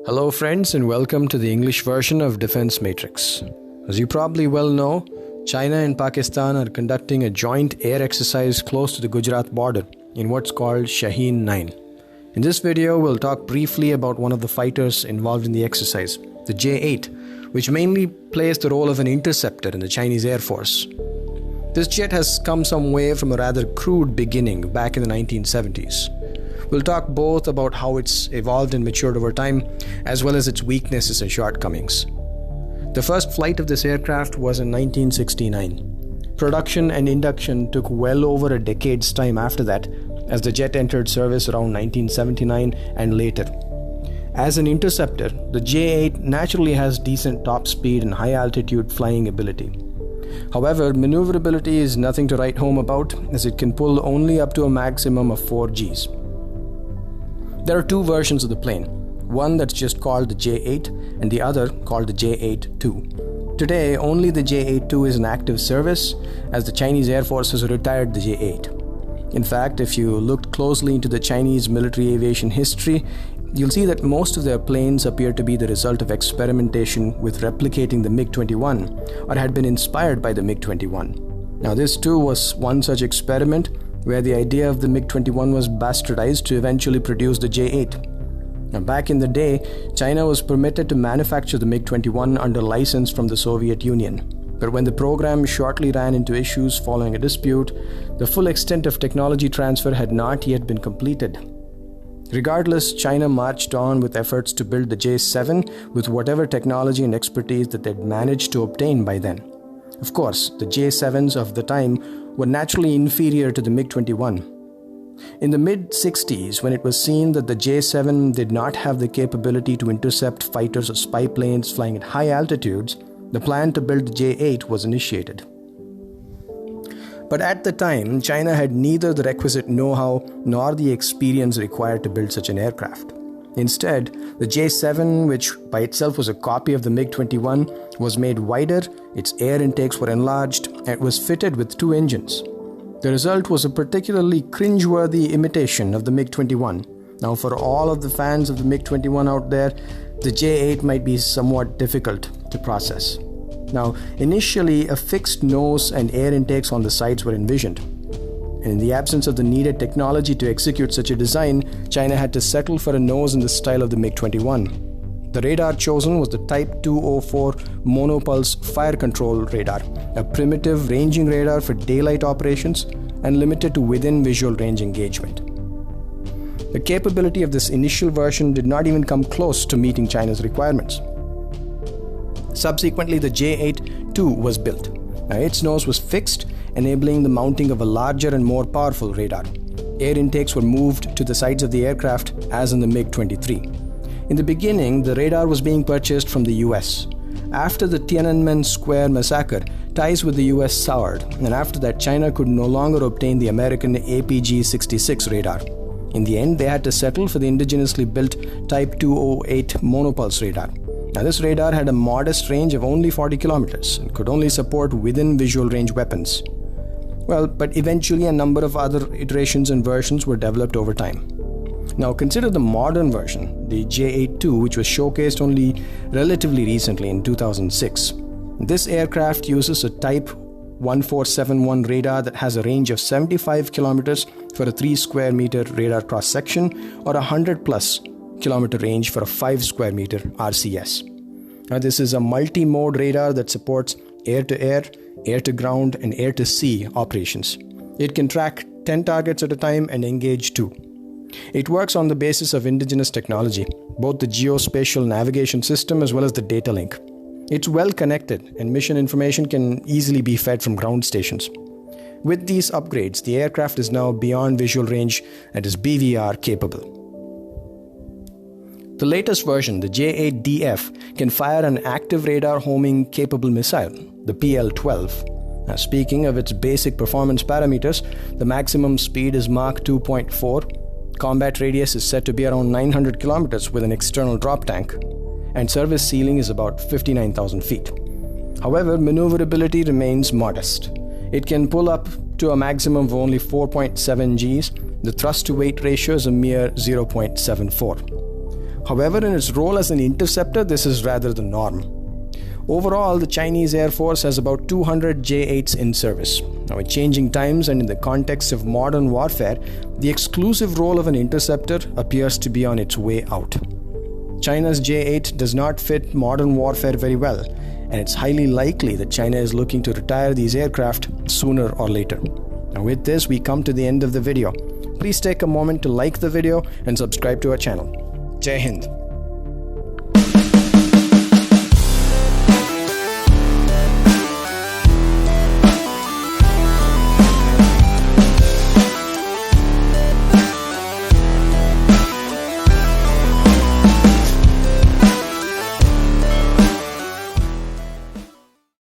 Hello friends and welcome to the English version of Defense Matrix. As you probably well know, China and Pakistan are conducting a joint air exercise close to the Gujarat border in what's called Shaheen 9. In this video, we'll talk briefly about one of the fighters involved in the exercise, the J-8, which mainly plays the role of an interceptor in the Chinese Air Force. This jet has come some way from a rather crude beginning back in the 1970s. We'll talk both about how it's evolved and matured over time, as well as its weaknesses and shortcomings. The first flight of this aircraft was in 1969. Production and induction took well over a decade's time after that, as the jet entered service around 1979 and later. As an interceptor, the J-8 naturally has decent top speed and high altitude flying ability. However, maneuverability is nothing to write home about, as it can pull only up to a maximum of 4 Gs. There are two versions of the plane, one that's just called the J-8 and the other called the J-8-2. Today, only the J-8-2 is in active service, as the Chinese Air Force has retired the J-8. In fact, if you looked closely into the Chinese military aviation history, you'll see that most of their planes appear to be the result of experimentation with replicating the MiG-21 or had been inspired by the MiG-21. Now, this too was one such experiment where the idea of the MiG-21 was bastardized to eventually produce the J-8. Now, back in the day, China was permitted to manufacture the MiG-21 under license from the Soviet Union. But when the program shortly ran into issues following a dispute, the full extent of technology transfer had not yet been completed. Regardless, China marched on with efforts to build the J-7 with whatever technology and expertise that they'd managed to obtain by then. Of course, the J-7s of the time were naturally inferior to the MiG-21. In the mid-60s, when it was seen that the J-7 did not have the capability to intercept fighters or spy planes flying at high altitudes, the plan to build the J-8 was initiated. But at the time, China had neither the requisite know-how nor the experience required to build such an aircraft. Instead, the J-7, which by itself was a copy of the MiG-21, was made wider, its air intakes were enlarged, and it was fitted with 2 engines. The result was a particularly cringeworthy imitation of the MiG-21. Now, for all of the fans of the MiG-21 out there, the J-8 might be somewhat difficult to process. Now, initially, a fixed nose and air intakes on the sides were envisioned. And in the absence of the needed technology to execute such a design, China had to settle for a nose in the style of the MiG-21. The radar chosen was the Type 204 monopulse fire control radar, a primitive ranging radar for daylight operations and limited to within visual range engagement. The capability of this initial version did not even come close to meeting China's requirements. Subsequently, the J-8-2 was built. Now, its nose was fixed, enabling the mounting of a larger and more powerful radar. Air intakes were moved to the sides of the aircraft as in the MiG-23. In the beginning, the radar was being purchased from the US. After the Tiananmen Square massacre, ties with the US soured, and after that, China could no longer obtain the American APG-66 radar. In the end, they had to settle for the indigenously built Type 208 monopulse radar. Now, this radar had a modest range of only 40 kilometers and could only support within visual range weapons. Well, but eventually a number of other iterations and versions were developed over time. Now, consider the modern version, the J-8-2, which was showcased only relatively recently in 2006. This aircraft uses a Type 1471 radar that has a range of 75 kilometers for a 3 square meter radar cross section or 100 plus kilometer range for a 5 square meter RCS. Now, this is a multi-mode radar that supports air-to-air, air-to-ground, and air-to-sea operations. It can track 10 targets at a time and engage 2. It works on the basis of indigenous technology, both the geospatial navigation system as well as the data link. It's well connected, and mission information can easily be fed from ground stations. With these upgrades, the aircraft is now beyond visual range and is BVR capable. The latest version, the J-8DF, can fire an active radar homing capable missile, the PL-12. Now, speaking of its basic performance parameters, the maximum speed is Mach 2.4, combat radius is set to be around 900 kilometers with an external drop tank, and service ceiling is about 59,000 feet. However, maneuverability remains modest. It can pull up to a maximum of only 4.7 Gs. The thrust-to-weight ratio is a mere 0.74. However, in its role as an interceptor, this is rather the norm. Overall, the Chinese Air Force has about 200 J-8s in service. Now, with changing times and in the context of modern warfare, the exclusive role of an interceptor appears to be on its way out. China's J-8 does not fit modern warfare very well, and it's highly likely that China is looking to retire these aircraft sooner or later. Now, with this, we come to the end of the video. Please take a moment to like the video and subscribe to our channel. Jai Hind.